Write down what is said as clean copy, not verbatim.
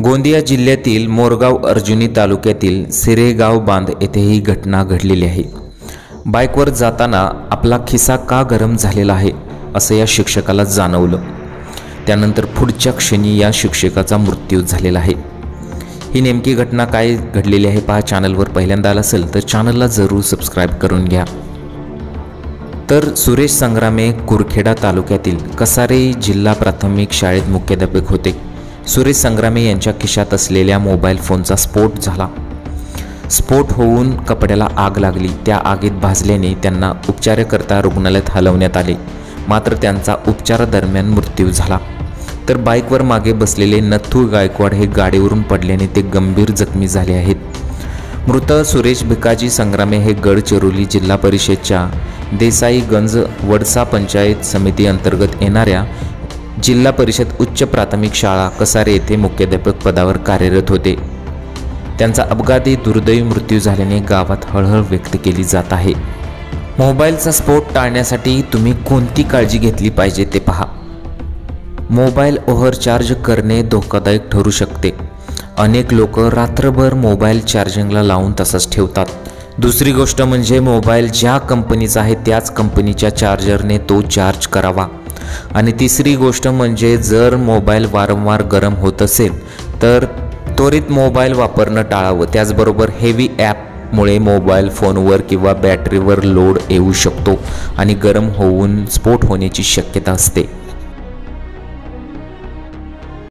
गोंदिया जिल्ह्यातील मोरगाव अर्जुनी तालुक्यातील सिरेगाव बांध येथे ही घटना घडलेली आहे। बाईकवर जाताना आपला खिसा का गरम झालेला आहे असं या शिक्षकाला जाणवलं। त्यानंतर पुढच्या क्षणी या शिक्षकाचा मृत्यू झालेला आहे। ही नेमकी घटना काय घडलेली आहे पहा। चॅनलवर पहिल्यांदा आला असेल तर चॅनलला जरूर सबस्क्राईब करून घ्या। तर सुरेश संग्रामे कुरखेडा तालुक्यातील कसारे जिल्हा प्राथमिक शाळेत मुख्याध्यापक होते। सुरेश संग्रामे यांच्या खिशात असलेल्या मोबाईल फोनचा स्फोट झाला। स्फोट होऊन कपड्याला आग लागली। त्या आगीत भाजल्याने त्यांना उपचाराकरता रुग्णालयात हलवण्यात आले, मात्र त्यांचा उपचारादरम्यान मृत्यू झाला। तर बाईकवर मागे बसलेले नथू गायकवाड हे गाडीवरून पडल्याने ते गंभीर जखमी झाले आहेत। मृत सुरेश भिकाजी संग्रामे हे गडचिरोली जिल्हा परिषदच्या देसाईगंज वडसा पंचायत समिती अंतर्गत येणाऱ्या जिल्हा परिषद उच्च प्राथमिक शाळा कसारे येथे मुख्याध्यापक पदावर कार्यरत होते। त्यांचा अपघाती दुर्दैवी मृत्यू झाल्याने गावात हळहळ व्यक्त केली जात आहे। मोबाईलचा स्फोट टाळण्यासाठी तुम्ही कोणती काळजी घेतली पाहिजे ते पहा। मोबाईल ओव्हरचार्ज करणे धोकादायक ठरू शकते। अनेक लोक रात्रभर मोबाईल चार्जिंगला लावून तसंच ठेवतात। दुसरी गोष्ट म्हणजे मोबाईल ज्या कंपनीचा आहे त्याच कंपनीच्या चार्जरने तो चार्ज करावा। आणि तिसरी गोष्ट म्हणजे जर मोबाईल वारंवार गरम होत असेल तर त्वरित मोबाईल वापरणं टाळावं। त्याचबरोबर हेवी ॲपमुळे मोबाईल फोनवर किंवा बॅटरीवर लोड येऊ शकतो आणि गरम होऊन स्फोट होण्याची शक्यता असते।